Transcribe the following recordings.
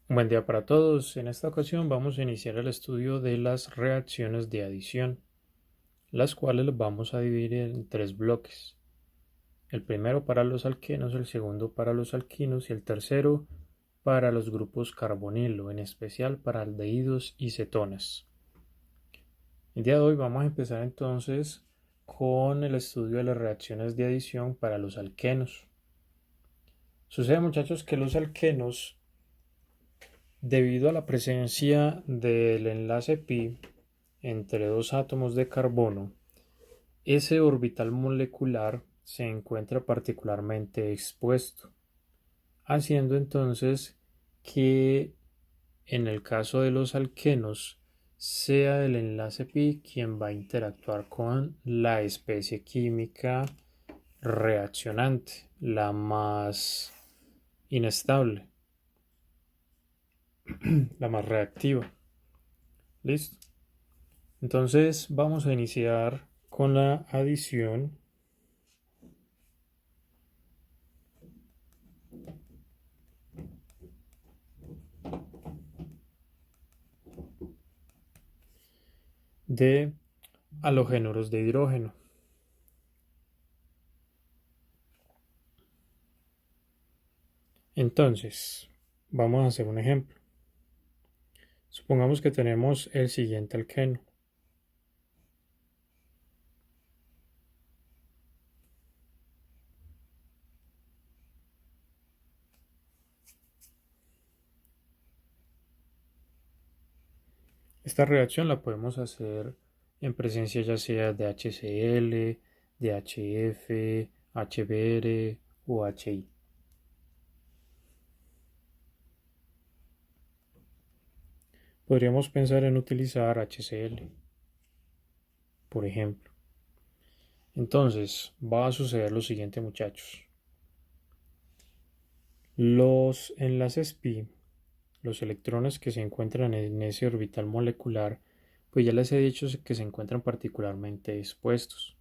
Un buen día para todos. En esta ocasión vamos a iniciar el estudio de las reacciones de adición, las cuales las vamos a dividir en tres bloques. El primero para los alquenos, el segundo para los alquinos y el tercero para los grupos carbonilo, en especial para aldehídos y cetonas. El día de hoy vamos a empezar entonces con el estudio de las reacciones de adición para los alquenos. Sucede, muchachos, que los alquenos, debido a la presencia del enlace pi entre dos átomos de carbono, ese orbital molecular se encuentra particularmente expuesto, haciendo entonces que en el caso de los alquenos sea el enlace pi quien va a interactuar con la especie química reaccionante, la más inestable, la más reactiva. ¿Listo? Entonces vamos a iniciar con la adición de halogénuros de hidrógeno. Entonces, vamos a hacer un ejemplo. Supongamos que tenemos el siguiente alqueno. Esta reacción la podemos hacer en presencia ya sea de HCl, de HF, HBr o HI. Podríamos pensar en utilizar HCl, por ejemplo. Entonces, va a suceder lo siguiente, muchachos. Los enlaces pi, los electrones que se encuentran en ese orbital molecular, pues ya les he dicho que se encuentran particularmente expuestos.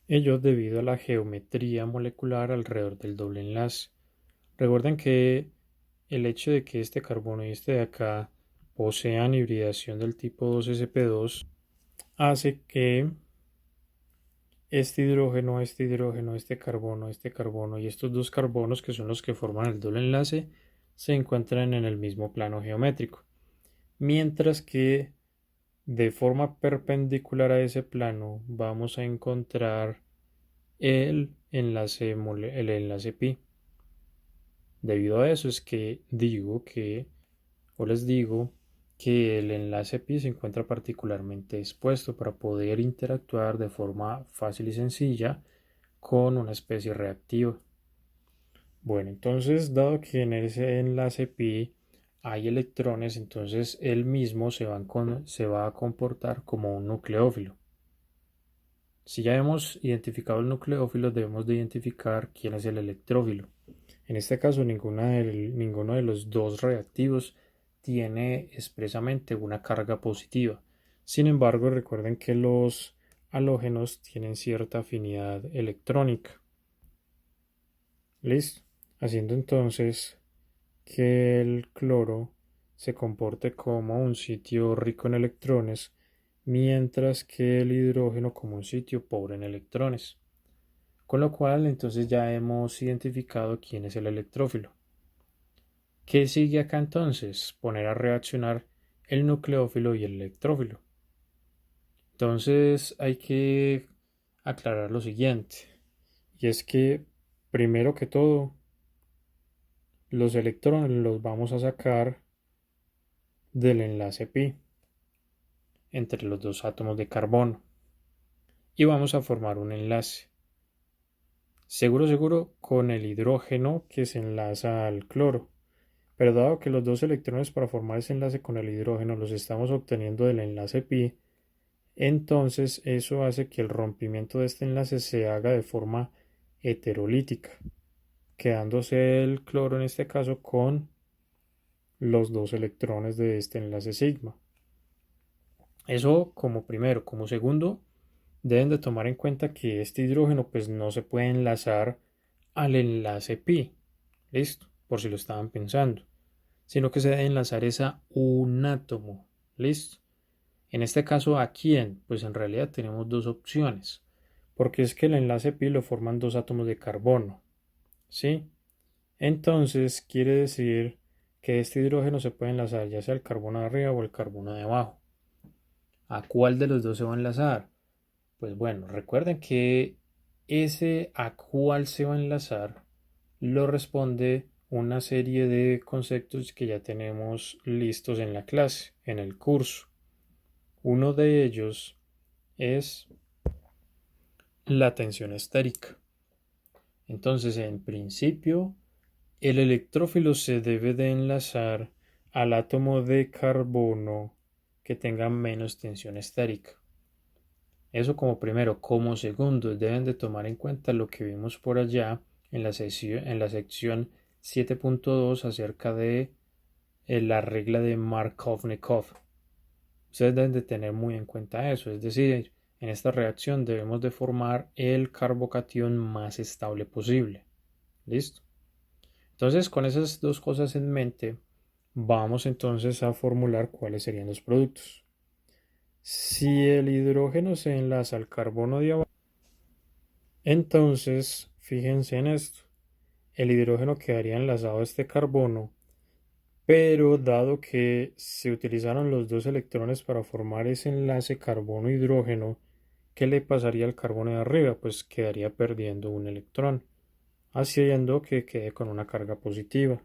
Ello debido a la geometría molecular alrededor del doble enlace. Recuerden que el hecho de que este carbono y este de acá posean hibridación del tipo 2sp2 hace que este hidrógeno, este carbono y estos dos carbonos, que son los que forman el doble enlace, se encuentran en el mismo plano geométrico, mientras que de forma perpendicular a ese plano vamos a encontrar el enlace pi. Debido a eso es que les digo que el enlace pi se encuentra particularmente expuesto para poder interactuar de forma fácil y sencilla con una especie reactiva. Bueno, entonces, dado que en ese enlace pi hay electrones, entonces él mismo se va a comportar como un nucleófilo. Si ya hemos identificado el nucleófilo, debemos de identificar quién es el electrófilo. En este caso, ninguno de los dos reactivos tiene expresamente una carga positiva. Sin embargo, recuerden que los halógenos tienen cierta afinidad electrónica. ¿Listo? Haciendo entonces que el cloro se comporte como un sitio rico en electrones, mientras que el hidrógeno como un sitio pobre en electrones. Con lo cual, entonces ya hemos identificado quién es el electrófilo. ¿Qué sigue acá entonces? Poner a reaccionar el nucleófilo y el electrófilo. Entonces hay que aclarar lo siguiente, y es que primero que todo, los electrones los vamos a sacar del enlace pi entre los dos átomos de carbono y vamos a formar un enlace. Seguro con el hidrógeno que se enlaza al cloro. Pero dado que los dos electrones para formar ese enlace con el hidrógeno los estamos obteniendo del enlace pi, entonces eso hace que el rompimiento de este enlace se haga de forma heterolítica, quedándose el cloro en este caso con los dos electrones de este enlace sigma. Eso como primero. Como segundo, deben de tomar en cuenta que este hidrógeno pues no se puede enlazar al enlace pi. Listo, por si lo estaban pensando. sino que se debe enlazar es a un átomo. ¿Listo? En este caso, ¿a quién? Pues en realidad tenemos dos opciones, porque es que el enlace pi lo forman dos átomos de carbono, ¿sí? Entonces quiere decir que este hidrógeno se puede enlazar ya sea el carbono de arriba o el carbono de abajo. ¿A cuál de los dos se va a enlazar? Pues bueno, recuerden que ese a cuál se va a enlazar lo responde una serie de conceptos que ya tenemos listos en la clase, en el curso. Uno de ellos es la tensión estérica. Entonces, en principio, el electrófilo se debe de enlazar al átomo de carbono que tenga menos tensión estérica. Eso como primero. Como segundo, deben de tomar en cuenta lo que vimos por allá en la sección 7.2 acerca de la regla de Markovnikov. Ustedes deben de tener muy en cuenta eso, es decir, en esta reacción debemos de formar el carbocatión más estable posible. ¿Listo? Entonces, con esas dos cosas en mente, vamos entonces a formular cuáles serían los productos. Si el hidrógeno se enlaza al carbono de abajo, entonces fíjense en esto. El hidrógeno quedaría enlazado a este carbono, pero dado que se utilizaron los dos electrones para formar ese enlace carbono-hidrógeno, ¿qué le pasaría al carbono de arriba? Pues quedaría perdiendo un electrón, haciendo que quede con una carga positiva.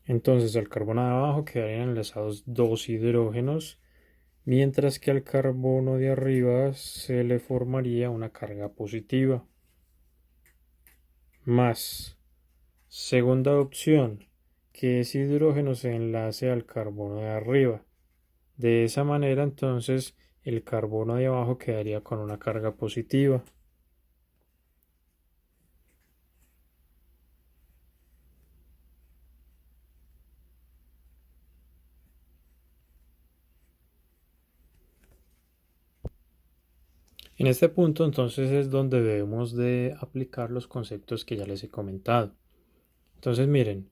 Entonces al carbono de abajo quedarían enlazados dos hidrógenos, mientras que al carbono de arriba se le formaría una carga positiva. Más, segunda opción, que ese hidrógeno se enlace al carbono de arriba. De esa manera entonces el carbono de abajo quedaría con una carga positiva. En este punto entonces es donde debemos de aplicar los conceptos que ya les he comentado. Entonces miren,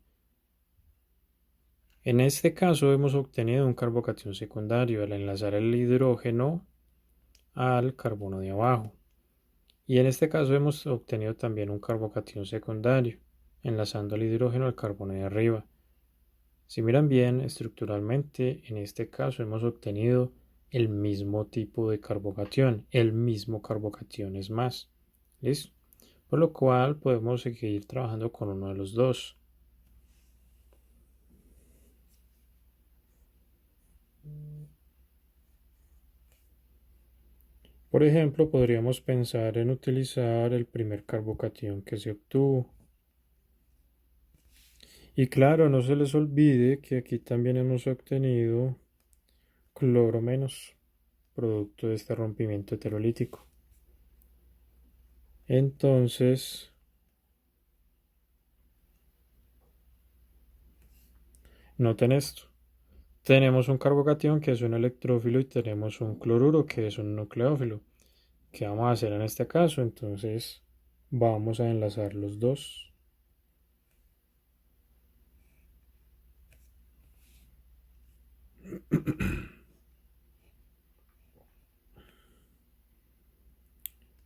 en este caso hemos obtenido un carbocatión secundario al enlazar el hidrógeno al carbono de abajo. Y en este caso hemos obtenido también un carbocatión secundario, enlazando el hidrógeno al carbono de arriba. Si miran bien estructuralmente, en este caso hemos obtenido el mismo tipo de carbocatión, el mismo carbocatión es más. ¿Listo? Por lo cual podemos seguir trabajando con uno de los dos. Por ejemplo, podríamos pensar en utilizar el primer carbocatión que se obtuvo. Y claro, no se les olvide que aquí también hemos obtenido cloro menos, producto de este rompimiento heterolítico. Entonces, noten esto. Tenemos un carbocatión que es un electrófilo y tenemos un cloruro que es un nucleófilo. ¿Qué vamos a hacer en este caso? Entonces, vamos a enlazar los dos.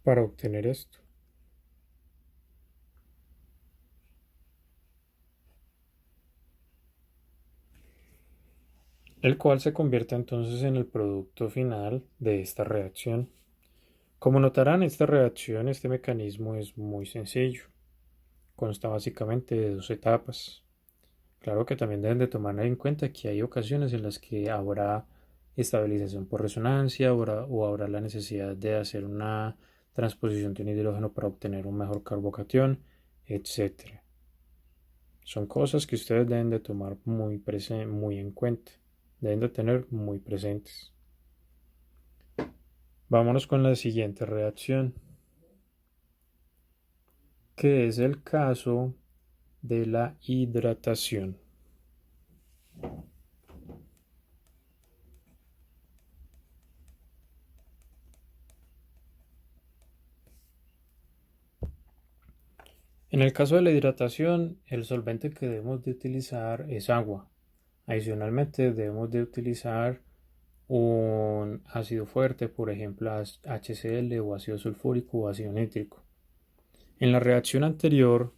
Para obtener esto. El cual se convierte entonces en el producto final de esta reacción. Como notarán, esta reacción, este mecanismo es muy sencillo. Consta básicamente de dos etapas. Claro que también deben de tomar en cuenta que hay ocasiones en las que habrá estabilización por resonancia o habrá la necesidad de hacer una transposición de un hidrógeno para obtener un mejor carbocatión, etc. Son cosas que ustedes deben de tomar muy en cuenta, deben de tener muy presentes. Vámonos con la siguiente reacción, que es el caso de la hidratación. En el caso de la hidratación, el solvente que debemos de utilizar es agua. Adicionalmente, debemos de utilizar un ácido fuerte, por ejemplo, HCl o ácido sulfúrico o ácido nítrico. En la reacción anterior,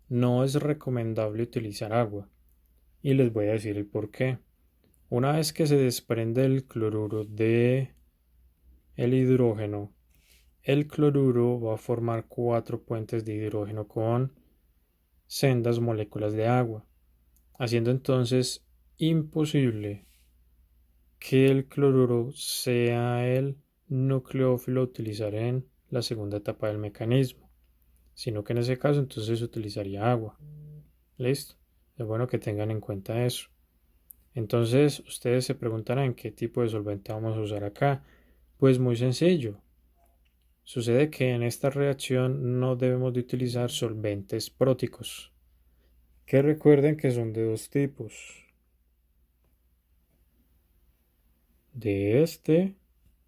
no es recomendable utilizar agua, y les voy a decir el por qué. Una vez que se desprende el cloruro de el hidrógeno, el cloruro va a formar 4 puentes de hidrógeno con sendas moléculas de agua, haciendo entonces imposible que el cloruro sea el nucleófilo a utilizar en la segunda etapa del mecanismo, sino que en ese caso entonces se utilizaría agua. ¿Listo? Es bueno que tengan en cuenta eso. Entonces ustedes se preguntarán qué tipo de solvente vamos a usar acá. Pues muy sencillo. Sucede que en esta reacción no debemos de utilizar solventes próticos, que recuerden que son de dos tipos. De este,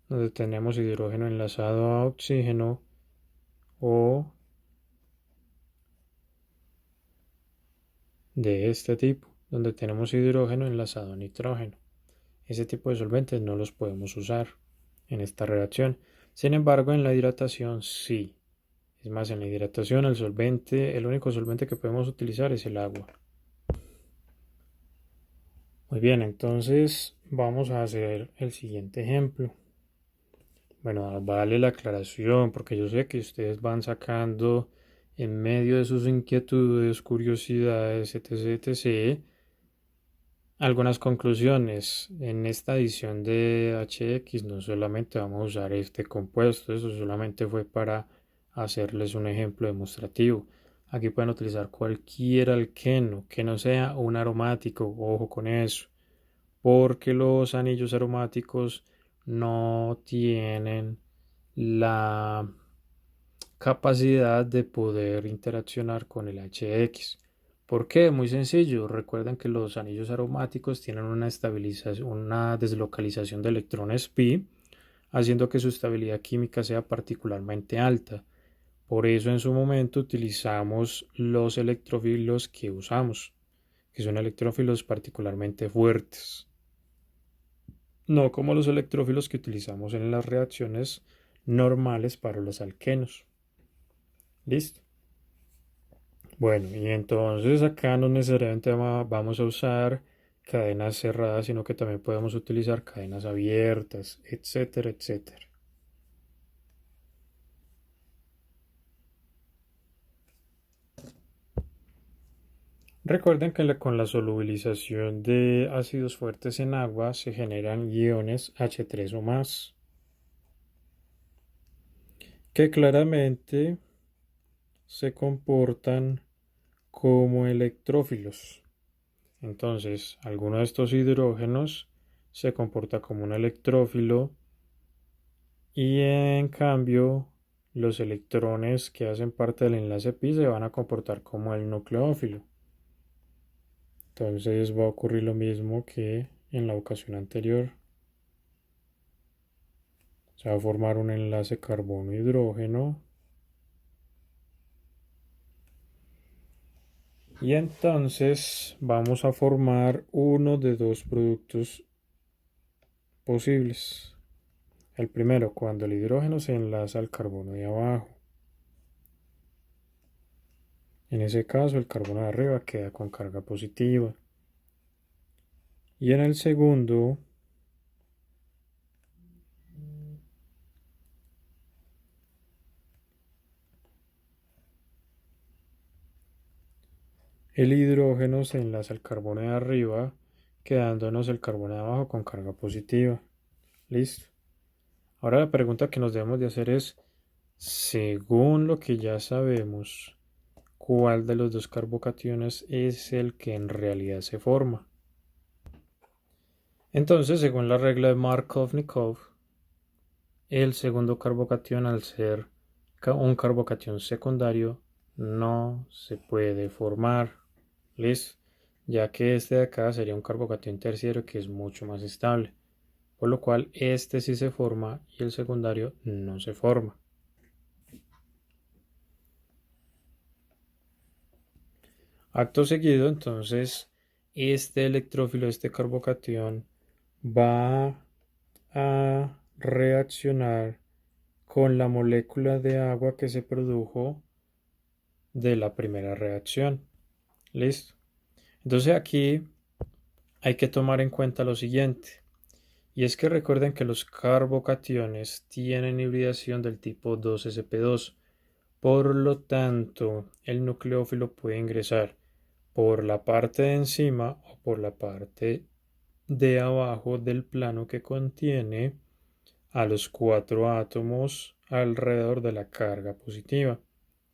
donde tenemos hidrógeno enlazado a oxígeno, o de este tipo, donde tenemos hidrógeno enlazado a nitrógeno. Ese tipo de solventes no los podemos usar en esta reacción. Sin embargo, en la hidratación sí. Es más, en la hidratación el único solvente que podemos utilizar es el agua. Muy bien, entonces vamos a hacer el siguiente ejemplo. Bueno, vale la aclaración porque yo sé que ustedes van sacando en medio de sus inquietudes, curiosidades, etc., etc., algunas conclusiones. En esta edición de HX no solamente vamos a usar este compuesto, eso solamente fue para hacerles un ejemplo demostrativo. Aquí pueden utilizar cualquier alqueno que no sea un aromático, ojo con eso, porque los anillos aromáticos no tienen la capacidad de poder interaccionar con el HX. ¿Por qué? Muy sencillo. Recuerden que los anillos aromáticos tienen una estabilización, una deslocalización de electrones pi, haciendo que su estabilidad química sea particularmente alta. Por eso en su momento utilizamos los electrófilos que usamos, que son electrófilos particularmente fuertes. No como los electrófilos que utilizamos en las reacciones normales para los alquenos. ¿Listo? Bueno, y entonces acá no necesariamente vamos a usar cadenas cerradas, sino que también podemos utilizar cadenas abiertas, etcétera, etcétera. Recuerden que con la solubilización de ácidos fuertes en agua se generan iones H3 o más, que claramente se comportan como electrófilos. Entonces, alguno de estos hidrógenos se comporta como un electrófilo y en cambio los electrones que hacen parte del enlace pi se van a comportar como el nucleófilo. Entonces va a ocurrir lo mismo que en la ocasión anterior. Se va a formar un enlace carbono-hidrógeno y entonces vamos a formar uno de dos productos posibles. El primero, cuando el hidrógeno se enlaza al carbono de abajo. En ese caso, el carbono de arriba queda con carga positiva. Y en el segundo, el hidrógeno se enlaza al carbono de arriba, quedándonos el carbono de abajo con carga positiva. Listo. Ahora la pregunta que nos debemos de hacer es, según lo que ya sabemos, ¿cuál de los dos carbocationes es el que en realidad se forma? Entonces, según la regla de Markov-Nikov, el segundo carbocatión, al ser un carbocatión secundario, no se puede formar. ¿Listo? Ya que este de acá sería un carbocatión terciario que es mucho más estable. Por lo cual este sí se forma y el secundario no se forma. Acto seguido, entonces, este electrófilo, este carbocatión, va a reaccionar con la molécula de agua que se produjo de la primera reacción. ¿Listo? Entonces aquí hay que tomar en cuenta lo siguiente. Y es que recuerden que los carbocationes tienen hibridación del tipo 2sp2. Por lo tanto, el nucleófilo puede ingresar por la parte de encima o por la parte de abajo del plano que contiene a los cuatro átomos alrededor de la carga positiva.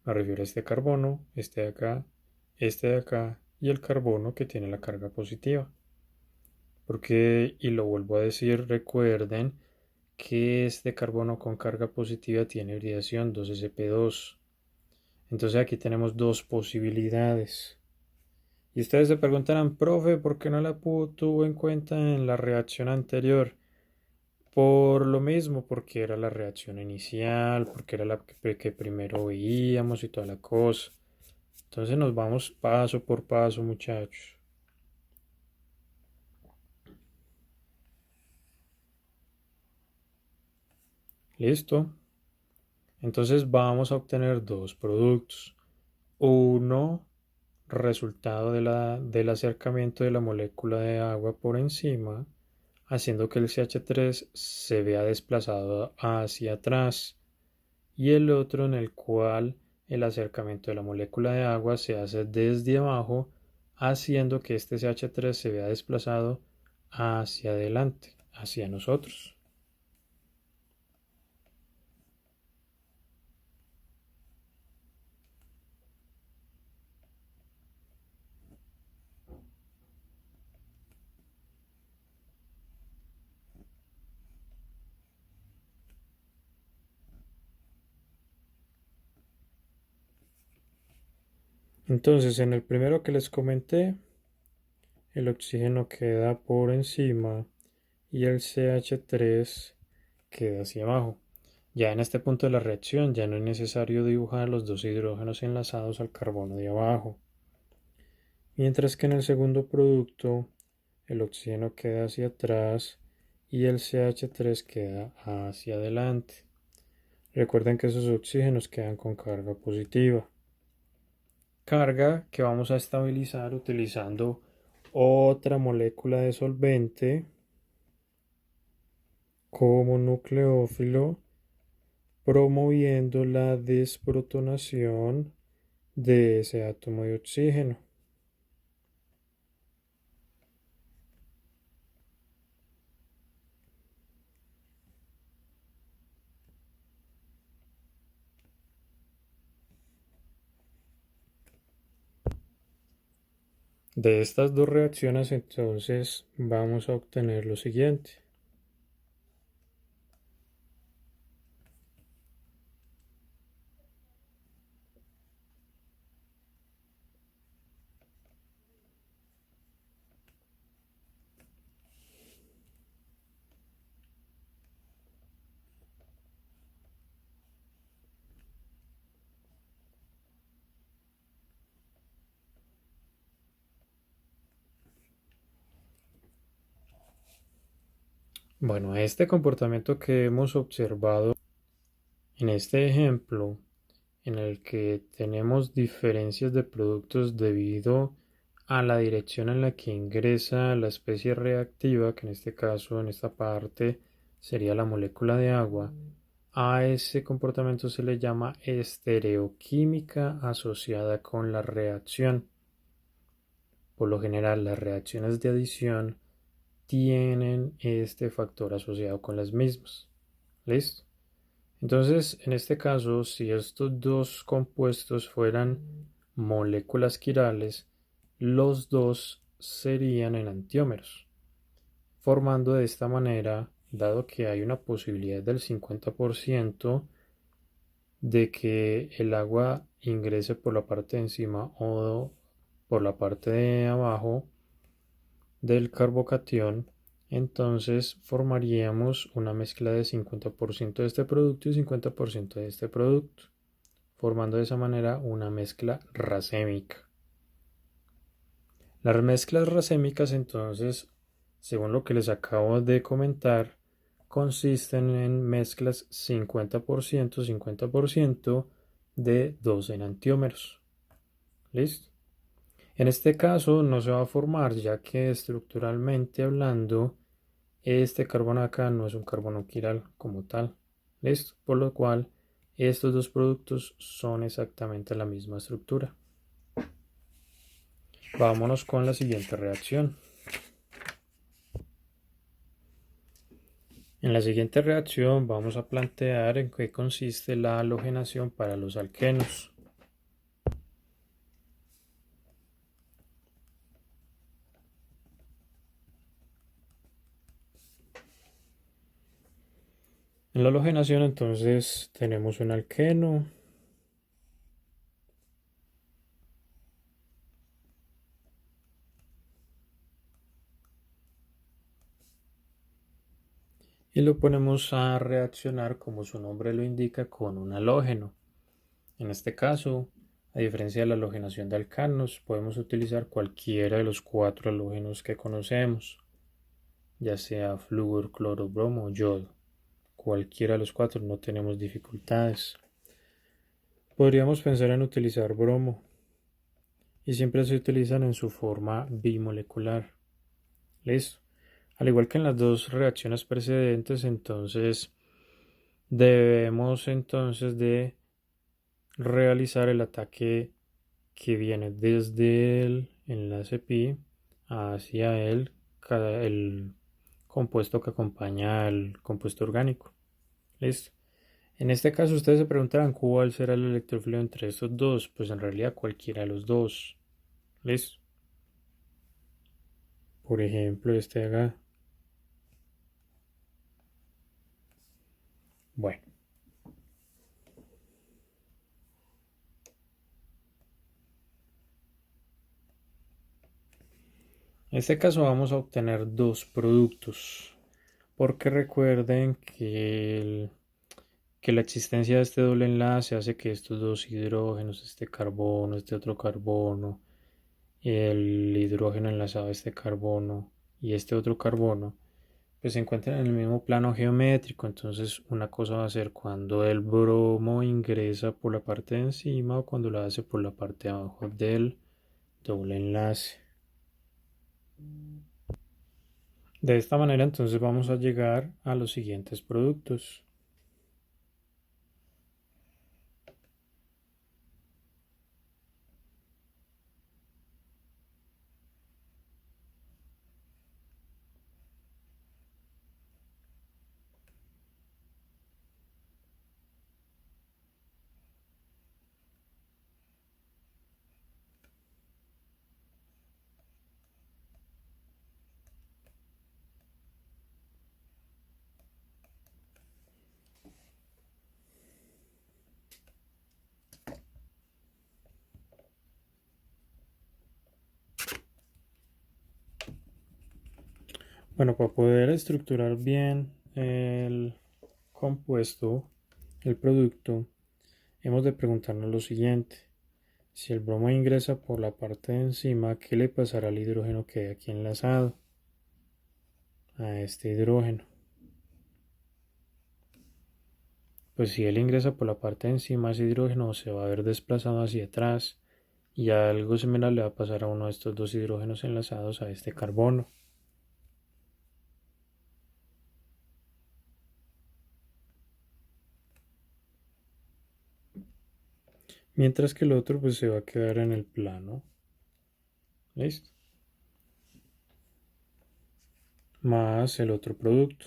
Me refiero a este carbono, este de acá y el carbono que tiene la carga positiva. Porque, y lo vuelvo a decir, recuerden que este carbono con carga positiva tiene hibridación 2sp2. Entonces aquí tenemos dos posibilidades. Y ustedes se preguntarán, profe, ¿por qué no la tuvo en cuenta en la reacción anterior? Por lo mismo, porque era la reacción inicial, porque era la que primero veíamos y toda la cosa. Entonces nos vamos paso por paso, muchachos. ¿Listo? Entonces vamos a obtener dos productos. Uno, resultado del acercamiento de la molécula de agua por encima, haciendo que el CH3 se vea desplazado hacia atrás, y el otro en el cual el acercamiento de la molécula de agua se hace desde abajo, haciendo que este CH3 se vea desplazado hacia adelante, hacia nosotros. Entonces, en el primero que les comenté, el oxígeno queda por encima y el CH3 queda hacia abajo. Ya en este punto de la reacción ya no es necesario dibujar los dos hidrógenos enlazados al carbono de abajo. Mientras que en el segundo producto el oxígeno queda hacia atrás y el CH3 queda hacia adelante. Recuerden que esos oxígenos quedan con carga positiva. Carga que vamos a estabilizar utilizando otra molécula de solvente como nucleófilo, promoviendo la desprotonación de ese átomo de oxígeno. De estas dos reacciones entonces vamos a obtener lo siguiente. Bueno, este comportamiento que hemos observado en este ejemplo, en el que tenemos diferencias de productos debido a la dirección en la que ingresa la especie reactiva, que en este caso, en esta parte, sería la molécula de agua, a ese comportamiento se le llama estereoquímica asociada con la reacción. Por lo general, las reacciones de adición tienen este factor asociado con las mismas. ¿Listo? Entonces, en este caso, si estos dos compuestos fueran moléculas quirales, los dos serían enantiómeros, formando de esta manera, dado que hay una posibilidad del 50% de que el agua ingrese por la parte de encima o por la parte de abajo del carbocatión, entonces formaríamos una mezcla de 50% de este producto y 50% de este producto, formando de esa manera una mezcla racémica. Las mezclas racémicas, entonces, según lo que les acabo de comentar, consisten en mezclas 50% de dos enantiómeros. ¿Listo? En este caso no se va a formar, ya que estructuralmente hablando, este carbono acá no es un carbono quiral como tal. ¿Listo? Por lo cual, estos dos productos son exactamente la misma estructura. Vámonos con la siguiente reacción. En la siguiente reacción vamos a plantear en qué consiste la halogenación para los alquenos. En la halogenación entonces tenemos un alqueno y lo ponemos a reaccionar, como su nombre lo indica, con un halógeno. En este caso, a diferencia de la halogenación de alcanos, podemos utilizar cualquiera de los cuatro halógenos que conocemos, ya sea flúor, cloro, bromo o yodo. Cualquiera de los cuatro, no tenemos dificultades. Podríamos pensar en utilizar bromo y siempre se utilizan en su forma bimolecular. ¿Listo? Al igual que en las dos reacciones precedentes, entonces debemos entonces de realizar el ataque que viene desde el enlace pi hacia el compuesto que acompaña al compuesto orgánico. ¿Listo? En este caso ustedes se preguntarán cuál será el electrófilo entre estos dos. Pues en realidad cualquiera de los dos. ¿Listo? Por ejemplo, este de acá. Bueno, en este caso vamos a obtener dos productos. Porque recuerden que la existencia de este doble enlace hace que estos dos hidrógenos, este carbono, este otro carbono, el hidrógeno enlazado a este carbono y este otro carbono, pues se encuentran en el mismo plano geométrico. Entonces una cosa va a ser cuando el bromo ingresa por la parte de encima o cuando lo hace por la parte de abajo del doble enlace. De esta manera entonces vamos a llegar a los siguientes productos. Bueno, para poder estructurar bien el compuesto, el producto, hemos de preguntarnos lo siguiente. Si el bromo ingresa por la parte de encima, ¿qué le pasará al hidrógeno que hay aquí enlazado? A este hidrógeno. Pues si él ingresa por la parte de encima, ese hidrógeno se va a ver desplazado hacia atrás y algo similar le va a pasar a uno de estos dos hidrógenos enlazados a este carbono. Mientras que el otro pues se va a quedar en el plano. ¿Listo? Más el otro producto.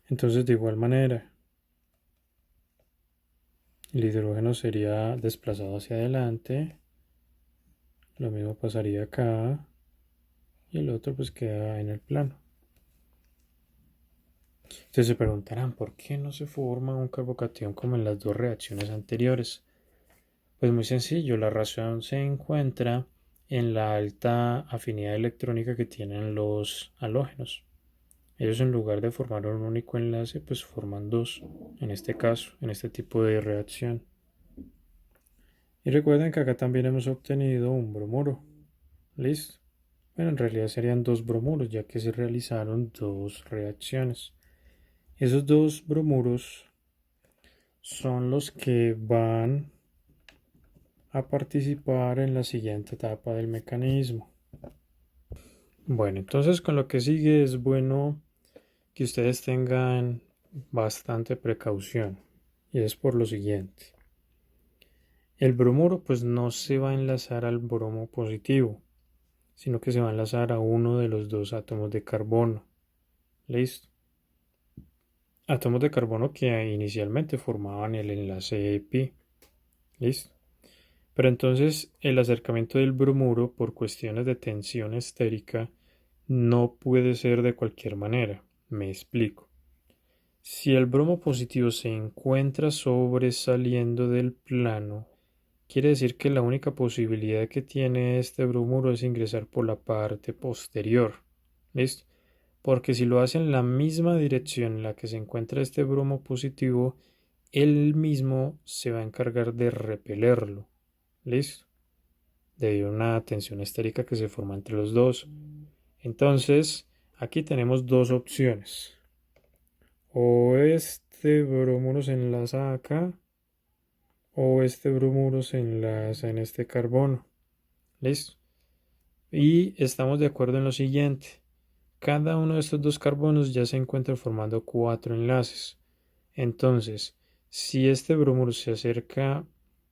Entonces de igual manera, el hidrógeno sería desplazado hacia adelante. Lo mismo pasaría acá. Y el otro pues queda en el plano. Ustedes se preguntarán por qué no se forma un carbocatión como en las dos reacciones anteriores. Pues muy sencillo, la razón se encuentra en la alta afinidad electrónica que tienen los halógenos. Ellos en lugar de formar un único enlace, pues forman dos, en este caso, en este tipo de reacción. Y recuerden que acá también hemos obtenido un bromuro. ¿Listo? Bueno, en realidad serían dos bromuros, ya que se realizaron dos reacciones. Esos dos bromuros son los que van a participar en la siguiente etapa del mecanismo. Bueno, entonces con lo que sigue es bueno que ustedes tengan bastante precaución, y es por lo siguiente. El bromuro pues no se va a enlazar al bromo positivo, sino que se va a enlazar a uno de los dos átomos de carbono. ¿Listo? Átomos de carbono que inicialmente formaban el enlace pi. ¿Listo? Pero entonces el acercamiento del bromuro por cuestiones de tensión estérica no puede ser de cualquier manera. Me explico. Si el bromo positivo se encuentra sobresaliendo del plano, quiere decir que la única posibilidad que tiene este bromuro es ingresar por la parte posterior. ¿Listo? Porque si lo hace en la misma dirección en la que se encuentra este bromo positivo, él mismo se va a encargar de repelerlo. ¿Listo? Debido a una tensión estérica que se forma entre los dos. Entonces, aquí tenemos dos opciones. O este bromuro se enlaza acá, o este bromuro se enlaza en este carbono. ¿Listo? Y estamos de acuerdo en lo siguiente. Cada uno de estos dos carbonos ya se encuentra formando cuatro enlaces. Entonces, si este bromuro se acerca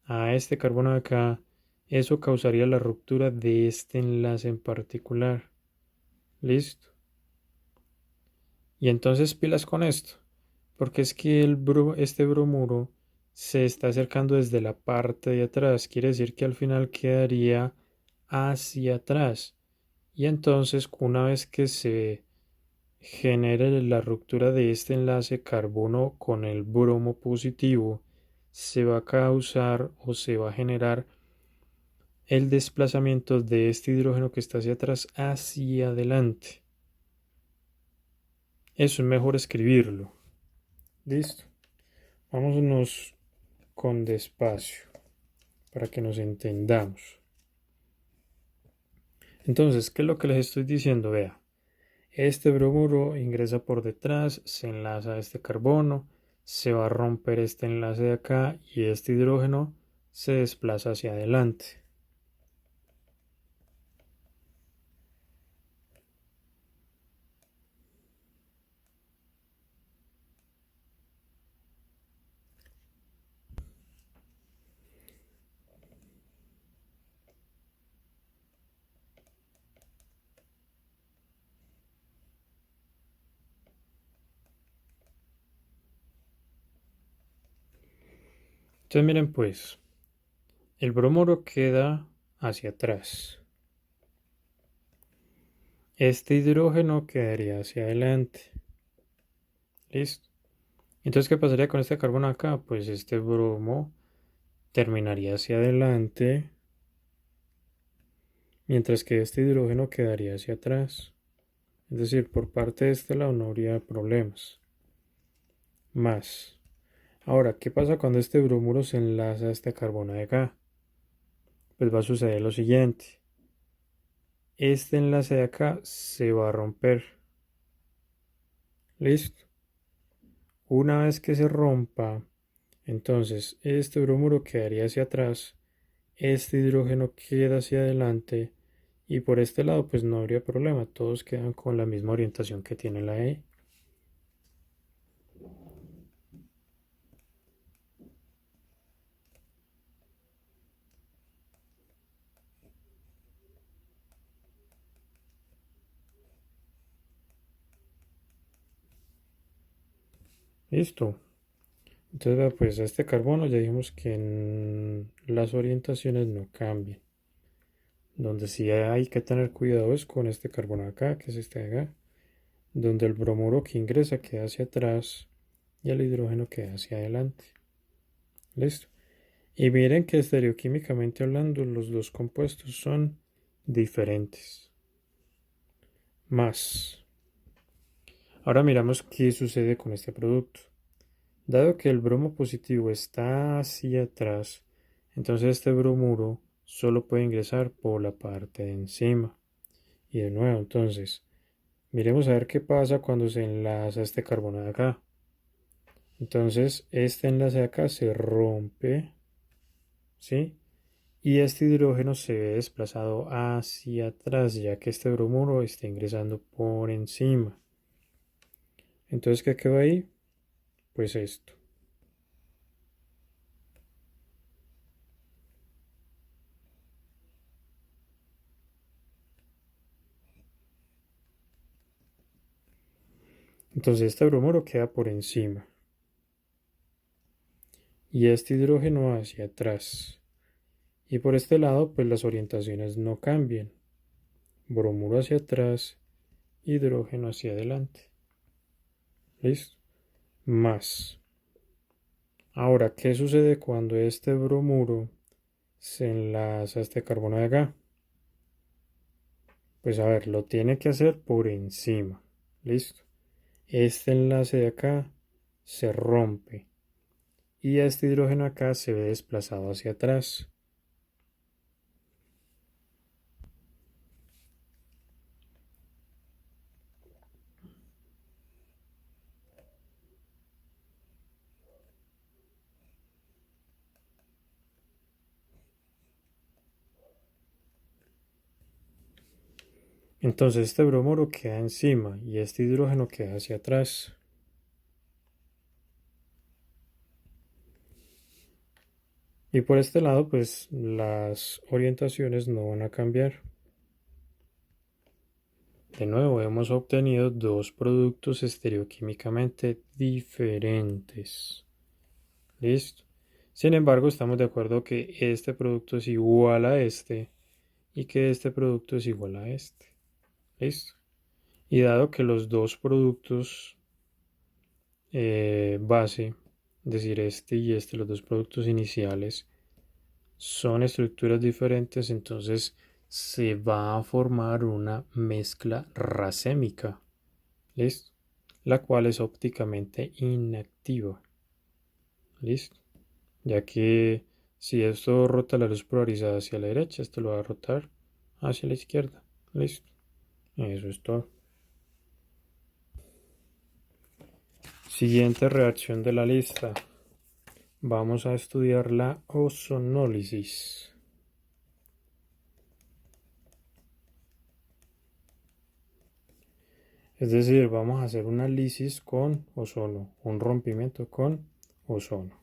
a este carbono de acá, eso causaría la ruptura de este enlace en particular. ¿Listo? Y entonces pilas con esto, porque es que este bromuro se está acercando desde la parte de atrás, quiere decir que al final quedaría hacia atrás. Y entonces, una vez que se genere la ruptura de este enlace carbono con el bromo positivo, se va a causar o se va a generar el desplazamiento de este hidrógeno que está hacia atrás hacia adelante. Eso es mejor escribirlo. Listo. Vámonos con despacio para que nos entendamos. Entonces, ¿qué es lo que les estoy diciendo? Vea, este bromuro ingresa por detrás, se enlaza a este carbono, se va a romper este enlace de acá y este hidrógeno se desplaza hacia adelante. Entonces miren pues, el bromuro queda hacia atrás. Este hidrógeno quedaría hacia adelante. ¿Listo? Entonces, ¿qué pasaría con este carbono acá? Pues este bromo terminaría hacia adelante, mientras que este hidrógeno quedaría hacia atrás. Es decir, por parte de este lado no habría problemas. Más. Ahora, ¿qué pasa cuando este bromuro se enlaza a este carbono de acá? Pues va a suceder lo siguiente. Este enlace de acá se va a romper. ¿Listo? Una vez que se rompa, entonces este bromuro quedaría hacia atrás, este hidrógeno queda hacia adelante y por este lado pues no habría problema, todos quedan con la misma orientación que tiene la E. Listo. Entonces, pues este carbono ya dijimos que en las orientaciones no cambian. Donde sí hay que tener cuidado es con este carbono acá, que es este de acá, donde el bromuro que ingresa queda hacia atrás y el hidrógeno queda hacia adelante. Listo. Y miren que estereoquímicamente hablando los dos compuestos son diferentes. Más. Ahora miramos qué sucede con este producto. Dado que el bromo positivo está hacia atrás, entonces este bromuro solo puede ingresar por la parte de encima. Y de nuevo, entonces, miremos a ver qué pasa cuando se enlaza este carbono de acá. Entonces, este enlace de acá se rompe, ¿sí? Y este hidrógeno se ve desplazado hacia atrás, ya que este bromuro está ingresando por encima. Entonces, ¿qué quedó ahí? Pues esto. Entonces, este bromuro queda por encima. Y este hidrógeno hacia atrás. Y por este lado, pues las orientaciones no cambian. Bromuro hacia atrás, hidrógeno hacia adelante. ¿Listo? Más. Ahora, ¿qué sucede cuando este bromuro se enlaza a este carbono de acá? Pues a ver, lo tiene que hacer por encima. ¿Listo? Este enlace de acá se rompe. Y este hidrógeno acá se ve desplazado hacia atrás. Entonces este bromuro queda encima y este hidrógeno queda hacia atrás. Y por este lado, pues las orientaciones no van a cambiar. De nuevo, hemos obtenido dos productos estereoquímicamente diferentes. ¿Listo? Sin embargo, estamos de acuerdo que este producto es igual a este y que este producto es igual a este. ¿Listo? Y dado que los dos productos base, es decir, este y este, los dos productos iniciales, son estructuras diferentes, entonces se va a formar una mezcla racémica, ¿listo? La cual es ópticamente inactiva, ¿listo? Ya que si esto rota la luz polarizada hacia la derecha, esto lo va a rotar hacia la izquierda, ¿listo? Eso es todo. Siguiente reacción de la lista. Vamos a estudiar la ozonólisis. Es decir, vamos a hacer una lisis con ozono, un rompimiento con ozono.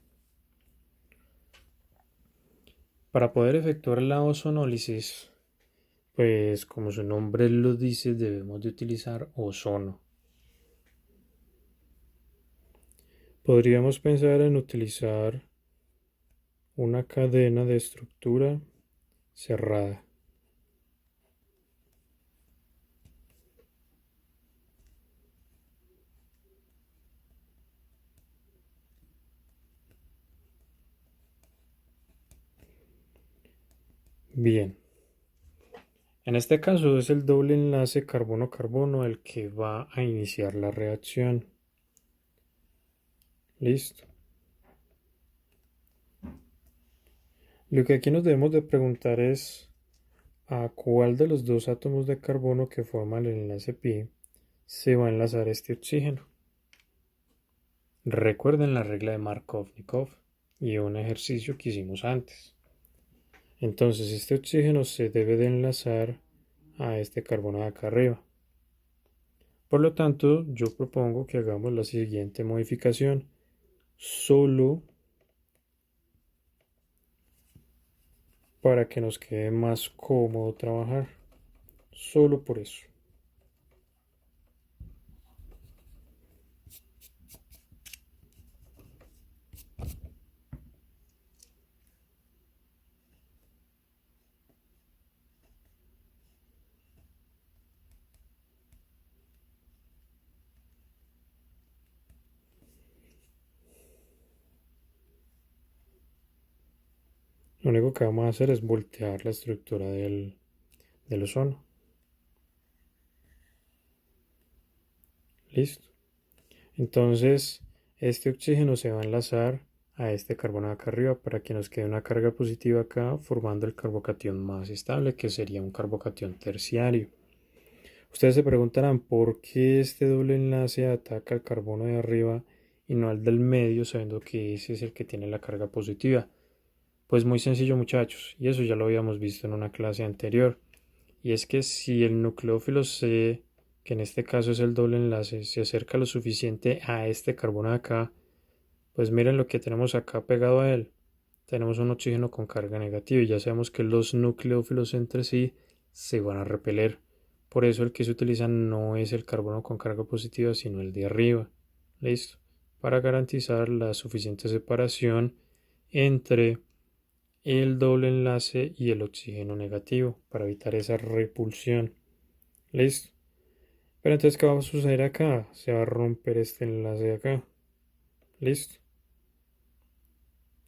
Para poder efectuar la ozonólisis, pues como su nombre lo dice, debemos de utilizar ozono. Podríamos pensar en utilizar una cadena de estructura cerrada. Bien, en este caso es el doble enlace carbono-carbono el que va a iniciar la reacción. Listo. Lo que aquí nos debemos de preguntar es a cuál de los dos átomos de carbono que forman el enlace pi se va a enlazar este oxígeno. Recuerden la regla de Markov-Nikov y un ejercicio que hicimos antes. Entonces este oxígeno se debe de enlazar a este carbono de acá arriba. Por lo tanto, yo propongo que hagamos la siguiente modificación. Solo para que nos quede más cómodo trabajar. Solo por eso. Lo único que vamos a hacer es voltear la estructura del ozono. Listo. Entonces, este oxígeno se va a enlazar a este carbono de acá arriba para que nos quede una carga positiva acá, formando el carbocatión más estable, que sería un carbocatión terciario. Ustedes se preguntarán por qué este doble enlace ataca al carbono de arriba y no al del medio, sabiendo que ese es el que tiene la carga positiva. Pues muy sencillo, muchachos, y eso ya lo habíamos visto en una clase anterior. Y es que si el nucleófilo C, que en este caso es el doble enlace, se acerca lo suficiente a este carbono de acá, pues miren lo que tenemos acá pegado a él. Tenemos un oxígeno con carga negativa y ya sabemos que los nucleófilos entre sí se van a repeler. Por eso el que se utiliza no es el carbono con carga positiva, sino el de arriba. ¿Listo? Para garantizar la suficiente separación entre el doble enlace y el oxígeno negativo, para evitar esa repulsión. ¿Listo? Pero entonces, ¿qué va a suceder acá? Se va a romper este enlace de acá. ¿Listo?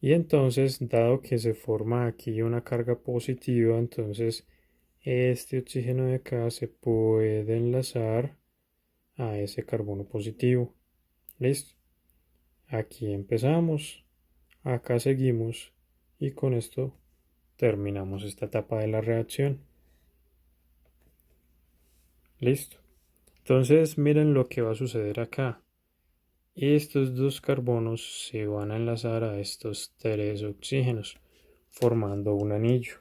Y entonces, dado que se forma aquí una carga positiva, entonces este oxígeno de acá se puede enlazar a ese carbono positivo. ¿Listo? Aquí empezamos, acá seguimos y con esto terminamos esta etapa de la reacción. ¿Listo? Entonces, miren lo que va a suceder acá. Estos dos carbonos se van a enlazar a estos tres oxígenos, formando un anillo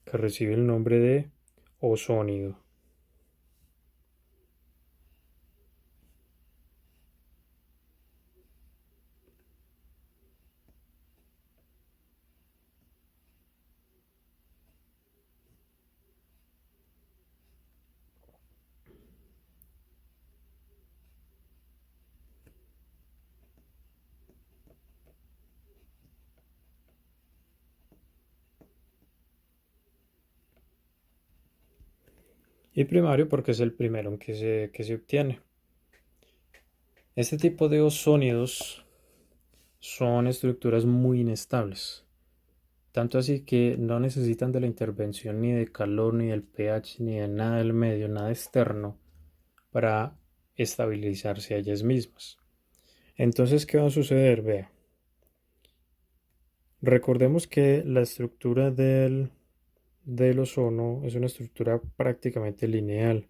que recibe el nombre de osónido. Y primario porque es el primero en que se obtiene. Este tipo de osónidos son estructuras muy inestables, tanto así que no necesitan de la intervención ni de calor, ni del pH, ni de nada del medio, nada externo, para estabilizarse a ellas mismas. Entonces, ¿qué va a suceder? Vea, recordemos que la estructura del ozono es una estructura prácticamente lineal.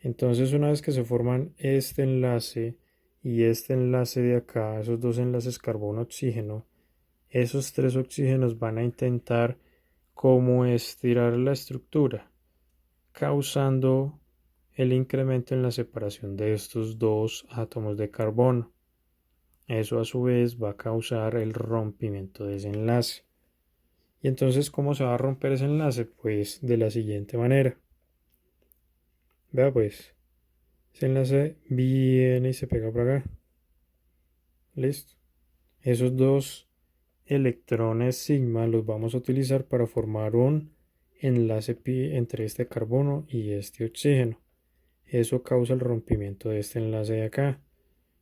Entonces, una vez que se forman este enlace y este enlace de acá, esos dos enlaces carbono-oxígeno, esos tres oxígenos van a intentar como estirar la estructura, causando el incremento en la separación de estos dos átomos de carbono. Eso a su vez va a causar el rompimiento de ese enlace. Y entonces, ¿cómo se va a romper ese enlace? Pues de la siguiente manera. Vea pues, ese enlace viene y se pega por acá. Listo. Esos dos electrones sigma los vamos a utilizar para formar un enlace pi entre este carbono y este oxígeno. Eso causa el rompimiento de este enlace de acá.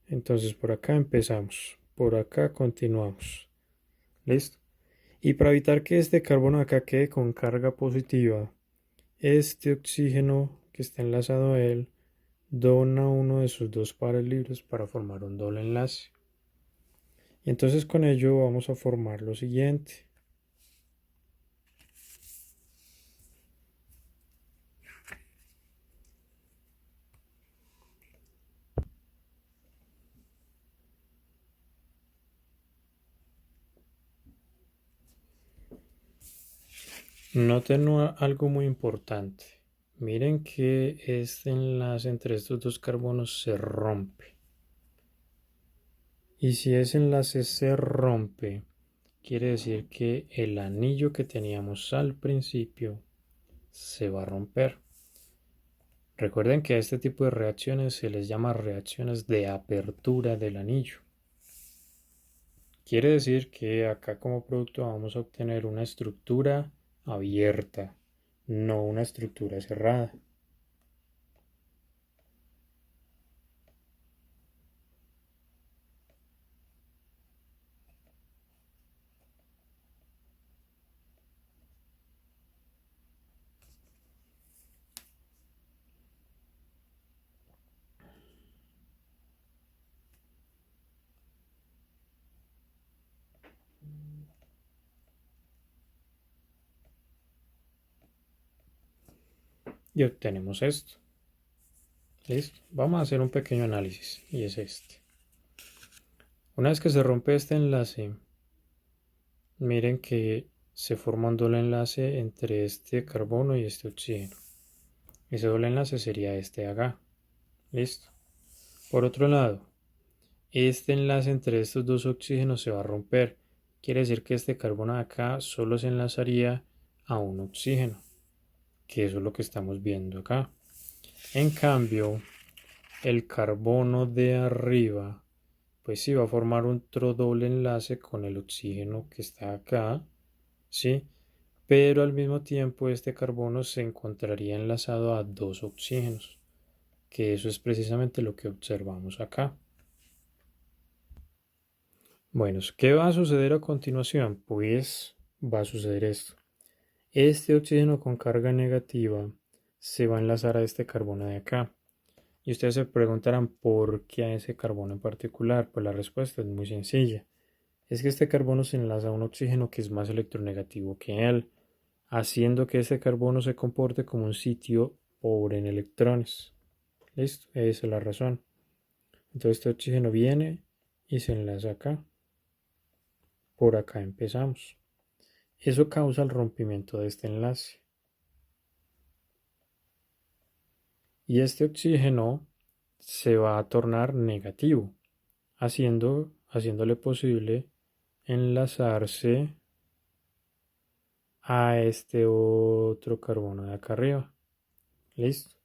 Entonces por acá empezamos, por acá continuamos. ¿Listo? Y para evitar que este carbono de acá quede con carga positiva, este oxígeno que está enlazado a él dona uno de sus dos pares libres para formar un doble enlace. Y entonces con ello vamos a formar lo siguiente. Noten algo muy importante. Miren que este enlace entre estos dos carbonos se rompe. Y si ese enlace se rompe, quiere decir que el anillo que teníamos al principio se va a romper. Recuerden que a este tipo de reacciones se les llama reacciones de apertura del anillo. Quiere decir que acá como producto vamos a obtener una estructura abierta, no una estructura cerrada. Y obtenemos esto. ¿Listo? Vamos a hacer un pequeño análisis y es este. Una vez que se rompe este enlace, miren que se forma un doble enlace entre este carbono y este oxígeno. Ese doble enlace sería este de acá. ¿Listo? Por otro lado, este enlace entre estos dos oxígenos se va a romper. Quiere decir que este carbono de acá solo se enlazaría a un oxígeno, que eso es lo que estamos viendo acá. En cambio, el carbono de arriba, pues sí va a formar otro doble enlace con el oxígeno que está acá, ¿sí? Pero al mismo tiempo este carbono se encontraría enlazado a dos oxígenos, que eso es precisamente lo que observamos acá. Bueno, ¿qué va a suceder a continuación? Pues va a suceder esto. Este oxígeno con carga negativa se va a enlazar a este carbono de acá. Y ustedes se preguntarán por qué a ese carbono en particular. Pues la respuesta es muy sencilla. Es que este carbono se enlaza a un oxígeno que es más electronegativo que él, haciendo que este carbono se comporte como un sitio pobre en electrones. ¿Listo? Esa es la razón. Entonces este oxígeno viene y se enlaza acá. Por acá empezamos. Eso causa el rompimiento de este enlace. Y este oxígeno se va a tornar negativo, haciéndole posible enlazarse a este otro carbono de acá arriba. ¿Listo?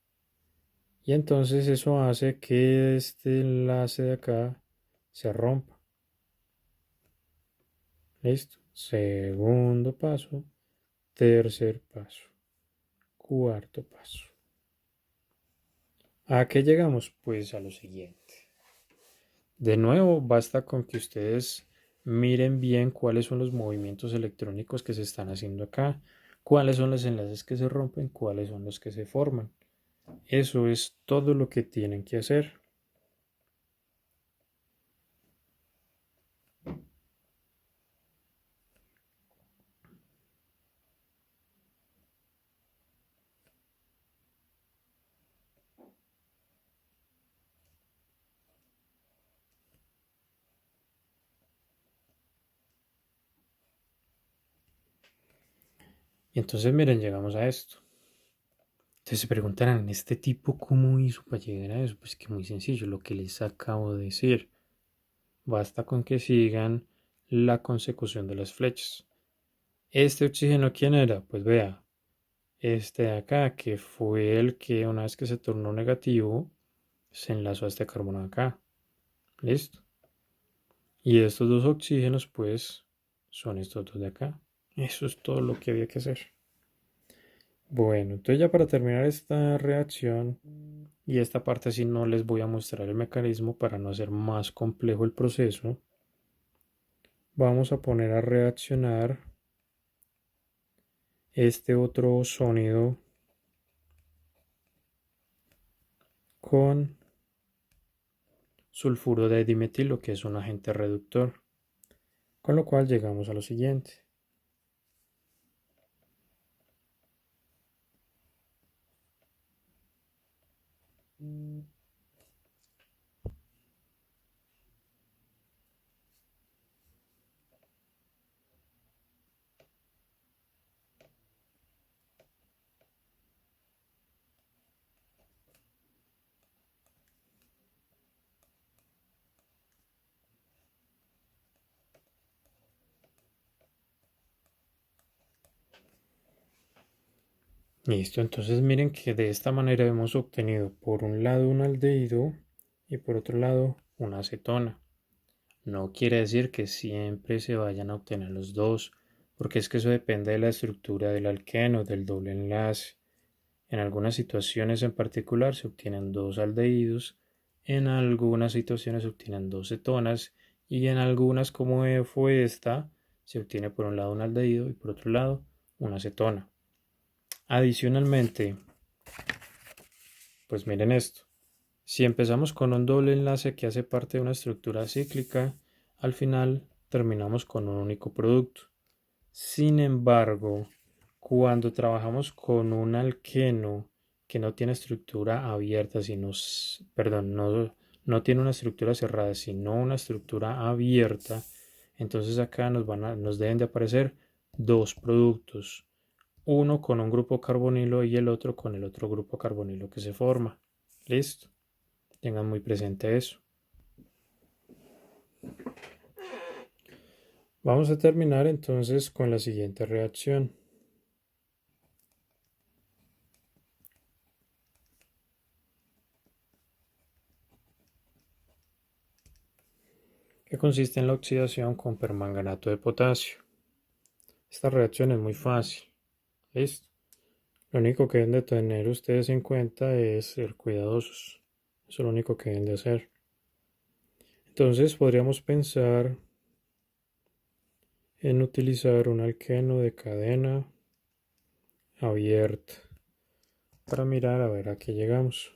Y entonces eso hace que este enlace de acá se rompa. ¿Listo? Segundo paso, tercer paso, cuarto paso. ¿A qué llegamos? Pues a lo siguiente. De nuevo, basta con que ustedes miren bien cuáles son los movimientos electrónicos que se están haciendo acá, cuáles son los enlaces que se rompen, cuáles son los que se forman. Eso es todo lo que tienen que hacer. Y entonces miren, llegamos a esto. Entonces se preguntarán, ¿este tipo cómo hizo para llegar a eso? Pues que muy sencillo, lo que les acabo de decir. Basta con que sigan la consecución de las flechas. ¿Este oxígeno quién era? Pues vea, este de acá, que fue el que una vez que se tornó negativo, se enlazó a este carbono de acá. ¿Listo? Y estos dos oxígenos, pues, son estos dos de acá. Eso es todo lo que había que hacer. Bueno, entonces ya para terminar esta reacción y esta parte sí no les voy a mostrar el mecanismo para no hacer más complejo el proceso. Vamos a poner a reaccionar este otro sólido con sulfuro de dimetilo, que es un agente reductor. Con lo cual llegamos a lo siguiente. Listo, entonces miren que de esta manera hemos obtenido por un lado un aldehído y por otro lado una acetona. No quiere decir que siempre se vayan a obtener los dos, porque es que eso depende de la estructura del alqueno, del doble enlace. En algunas situaciones en particular se obtienen dos aldehídos, en algunas situaciones se obtienen dos cetonas y en algunas, como fue esta, se obtiene por un lado un aldehído y por otro lado una acetona. Adicionalmente, pues miren esto. Si empezamos con un doble enlace que hace parte de una estructura cíclica, al final terminamos con un único producto. Sin embargo, cuando trabajamos con un alqueno que no tiene estructura abierta, no tiene una estructura cerrada, sino una estructura abierta, entonces acá nos deben de aparecer dos productos, uno con un grupo carbonilo y el otro con el otro grupo carbonilo que se forma. Listo, tengan muy presente eso. Vamos a terminar entonces con la siguiente reacción. Que consiste en la oxidación con permanganato de potasio. Esta reacción es muy fácil. ¿Listo? Lo único que deben de tener ustedes en cuenta es ser cuidadosos. Eso es lo único que deben de hacer. Entonces podríamos pensar en utilizar un alqueno de cadena abierta para mirar a ver a qué llegamos.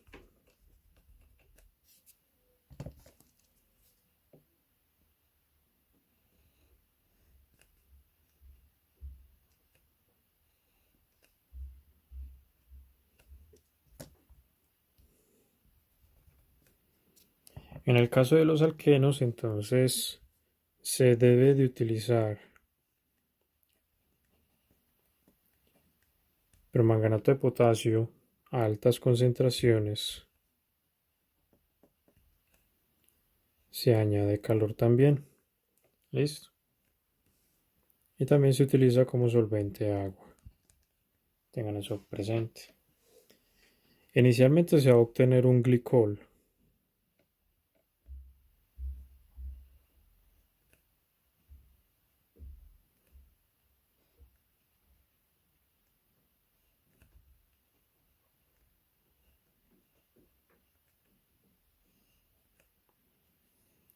En el caso de los alquenos, entonces se debe de utilizar permanganato de potasio a altas concentraciones. Se añade calor también. Listo. Y también se utiliza como solvente agua. Tengan eso presente. Inicialmente se va a obtener un glicol.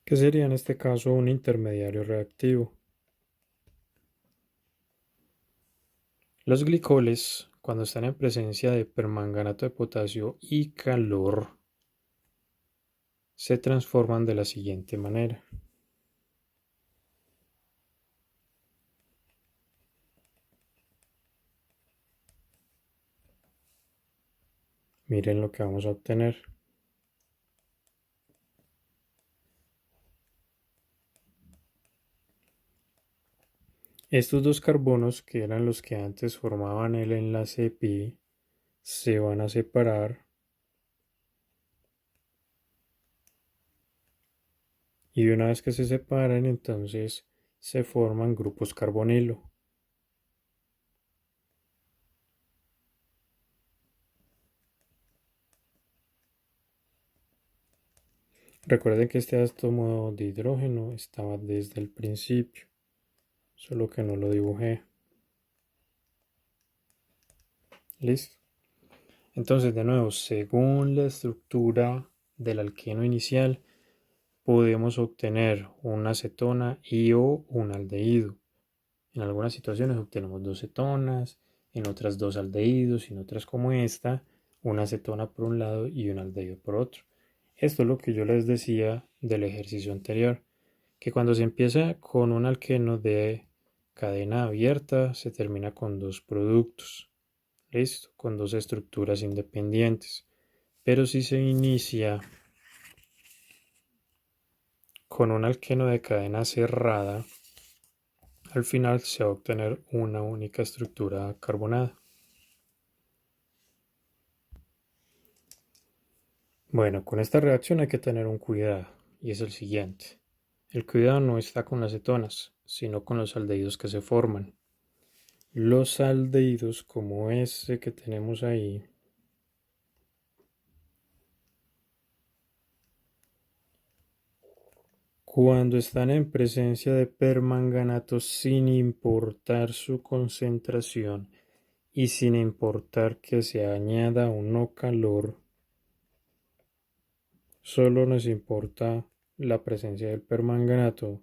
Que sería en este caso un intermediario reactivo. Los glicoles, cuando están en presencia de permanganato de potasio y calor, se transforman de la siguiente manera. Miren lo que vamos a obtener. Estos dos carbonos, que eran los que antes formaban el enlace pi, se van a separar y una vez que se separan, entonces se forman grupos carbonilo. Recuerden que este átomo de hidrógeno estaba desde el principio, solo que no lo dibujé. ¿Listo? Entonces, de nuevo, según la estructura del alqueno inicial, podemos obtener una cetona y o un aldehído. En algunas situaciones obtenemos dos cetonas, en otras dos aldehídos, y en otras como esta, una cetona por un lado y un aldehído por otro. Esto es lo que yo les decía del ejercicio anterior, que cuando se empieza con un alqueno de cadena abierta, se termina con dos productos. ¿Listo? Con dos estructuras independientes. Pero si se inicia con un alqueno de cadena cerrada, al final se va a obtener una única estructura carbonada. Bueno, con esta reacción hay que tener un cuidado, y es el siguiente. El cuidado no está con las cetonas, sino con los aldehídos que se forman. Los aldehídos, como ese que tenemos ahí, cuando están en presencia de permanganato sin importar su concentración y sin importar que se añada o no calor, solo nos importa la presencia del permanganato,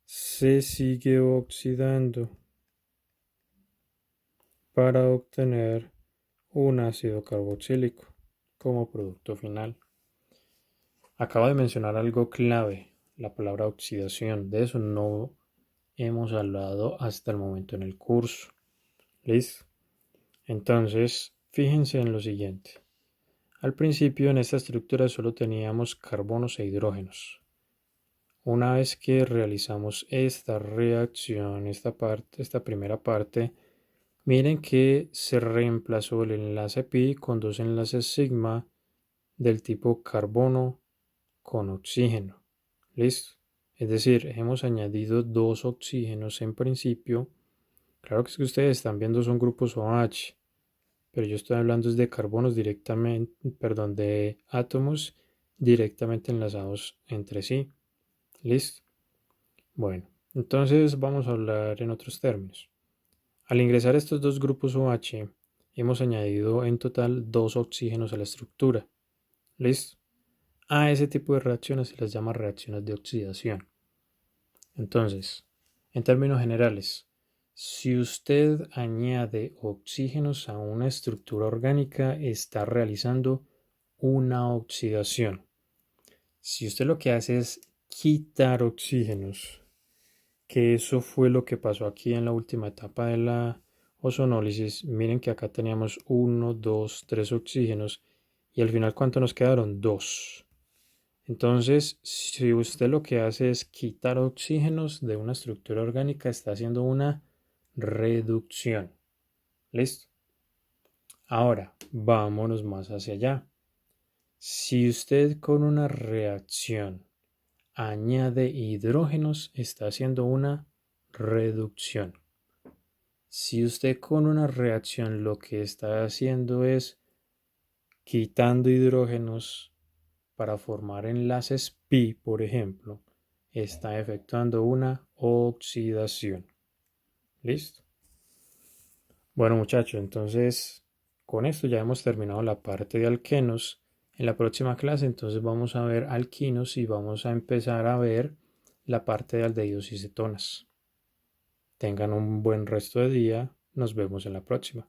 se sigue oxidando para obtener un ácido carboxílico como producto final. Acabo de mencionar algo clave. la palabra oxidación. De eso no hemos hablado hasta el momento en el curso. ¿Listo? Entonces, fíjense en lo siguiente. Al principio en esta estructura solo teníamos carbonos e hidrógenos. Una vez que realizamos esta reacción, esta primera parte, miren que se reemplazó el enlace pi con dos enlaces sigma del tipo carbono con oxígeno. ¿Listo? Es decir, hemos añadido dos oxígenos en principio. Claro que es que ustedes están viendo son grupos OH, pero yo estoy hablando es de carbonos directamente, perdón, de átomos directamente enlazados entre sí. ¿Listo? Bueno, entonces vamos a hablar en otros términos. Al ingresar estos dos grupos OH, hemos añadido en total dos oxígenos a la estructura. ¿Listo? A ese tipo de reacciones se les llama reacciones de oxidación. Entonces, en términos generales, si usted añade oxígenos a una estructura orgánica, está realizando una oxidación. Si usted lo que hace es quitar oxígenos, que eso fue lo que pasó aquí en la última etapa de la ozonólisis, miren que acá teníamos 1, 2, 3 oxígenos y al final ¿cuánto nos quedaron? 2. Entonces, si usted lo que hace es quitar oxígenos de una estructura orgánica, está haciendo una reducción. ¿Listo? Ahora, vámonos más hacia allá. Si usted con una reacción añade hidrógenos, está haciendo una reducción. Si usted con una reacción lo que está haciendo es quitando hidrógenos para formar enlaces pi, por ejemplo, está efectuando una oxidación. ¿Listo? Bueno, muchachos, entonces con esto ya hemos terminado la parte de alquenos. En la próxima clase entonces vamos a ver alquinos y vamos a empezar a ver la parte de aldehídos y cetonas. Tengan un buen resto de día. Nos vemos en la próxima.